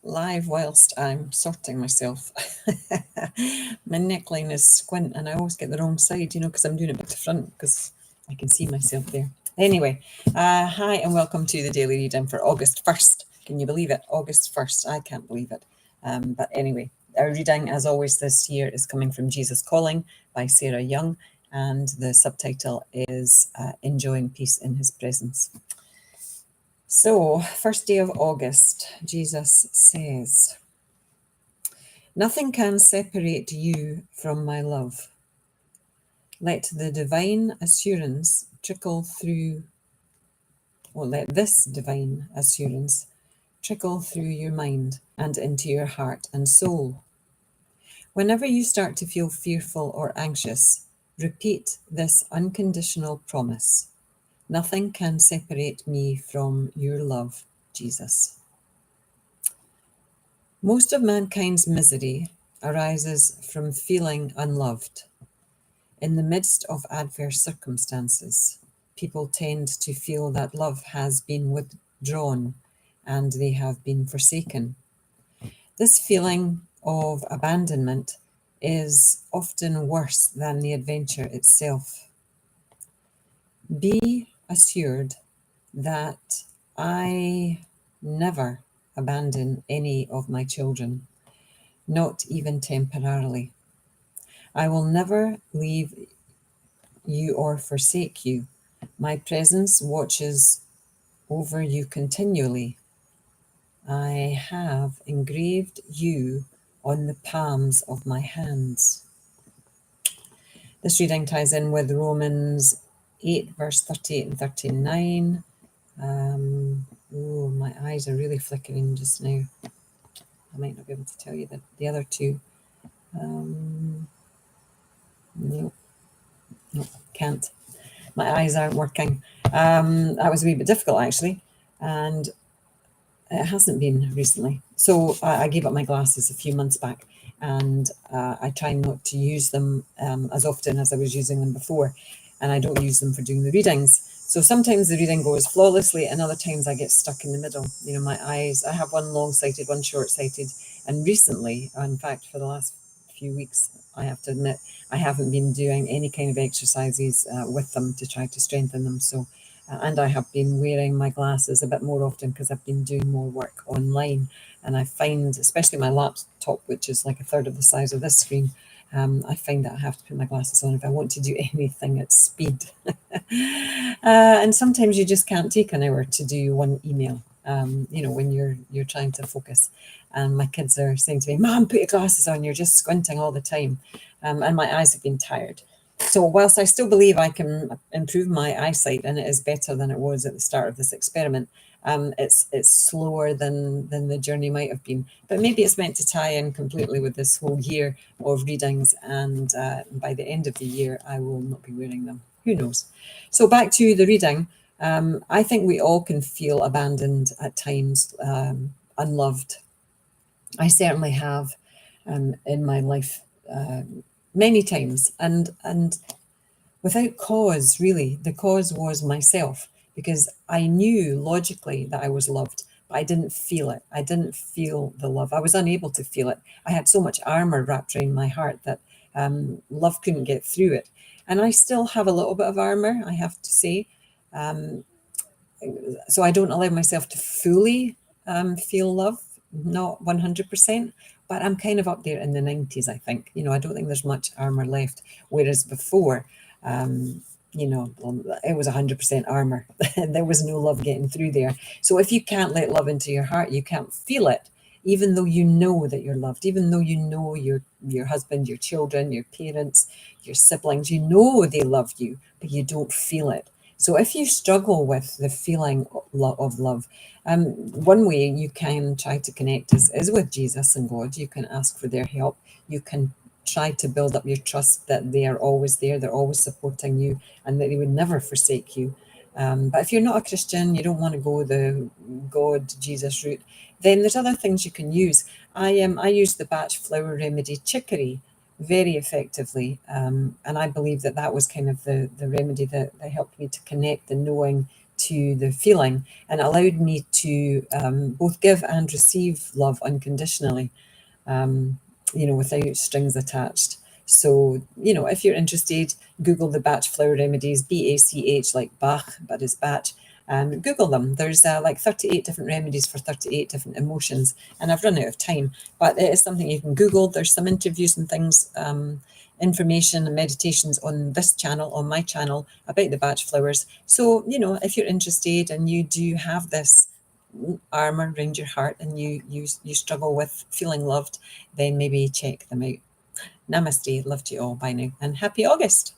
live whilst I'm sorting myself. My neckline is squint and I always get the wrong side, because I'm doing it back to front because I can see myself there. Anyway, hi and welcome to the daily reading for August 1st. Can you believe it? August 1st. I can't believe it. But anyway, our reading, as always, this year is coming from Jesus Calling by Sarah Young, and the subtitle is Enjoying Peace in His Presence. So, first day of August, Jesus says, "Nothing can separate you from my love. Let the divine assurance trickle through, or let this divine assurance trickle through your mind and into your heart and soul. Whenever you start to feel fearful or anxious, repeat this unconditional promise. Nothing can separate me from your love, Jesus." Most of mankind's misery arises from feeling unloved. In the midst of adverse circumstances, people tend to feel that love has been withdrawn and they have been forsaken. This feeling of abandonment is often worse than the adventure itself. Be assured that I never abandon any of my children, not even temporarily. I will never leave you or forsake you. My presence watches over you continually. I have engraved you on the palms of my hands. This reading ties in with Romans 8, verse 38 and 39. My eyes are really flickering just now. I might not be able to tell you the other two. No, can't. My eyes aren't working. That was a wee bit difficult, actually, and it hasn't been recently. So I gave up my glasses a few months back, and I try not to use them as often as I was using them before, and I don't use them for doing the readings. So sometimes the reading goes flawlessly, and other times I get stuck in the middle. My eyes, I have one long-sighted, one short-sighted, and recently, in fact, for the last few weeks, I have to admit, I haven't been doing any kind of exercises with them to try to strengthen them. So, and I have been wearing my glasses a bit more often because I've been doing more work online. And I find, especially my laptop, which is like a third of the size of this screen, I find that I have to put my glasses on if I want to do anything at speed. And sometimes you just can't take an hour to do one email, when you're trying to focus. And my kids are saying to me, "Mom, put your glasses on, you're just squinting all the time." And my eyes have been tired. So whilst I still believe I can improve my eyesight, and it is better than it was at the start of this experiment, it's slower than the journey might have been. But maybe it's meant to tie in completely with this whole year of readings, and by the end of the year, I will not be wearing them. Who knows? So back to the reading. I think we all can feel abandoned at times, unloved. I certainly have in my life many times, and without cause, really. The cause was myself, because I knew logically that I was loved, but I didn't feel it. I didn't feel the love. I was unable to feel it. I had so much armor wrapped around my heart that love couldn't get through it. And I still have a little bit of armor, I have to say. So I don't allow myself to fully feel love, not 100%, but I'm kind of up there in the 90s, I think. I don't think there's much armor left, whereas before, it was 100% armor. There was no love getting through there. So if you can't let love into your heart, you can't feel it, even though you know that you're loved, even though you know your husband, your children, your parents, your siblings, you know they love you, but you don't feel it. So if you struggle with the feeling of love, one way you can try to connect is with Jesus and God. You can ask for their help. You can try to build up your trust that they are always there, they're always supporting you, and that they would never forsake you. But if you're not a Christian, you don't want to go the God, Jesus route, then there's other things you can use. I use the Bach flower remedy chicory very effectively, and I believe that was kind of the remedy that helped me to connect, the knowing to the feeling, and allowed me to both give and receive love unconditionally, without strings attached. So, if you're interested, Google the Bach flower remedies, BACH, like Bach, but it's Bach. Google them. There's like 38 different remedies for 38 different emotions, and I've run out of time, but it is something you can Google. There's some interviews and things, information and meditations on this channel, on my channel, about the Bach flowers. So, if you're interested and you do have this armor around your heart and you struggle with feeling loved, then maybe check them out. Namaste, love to you all, bye now, and happy August.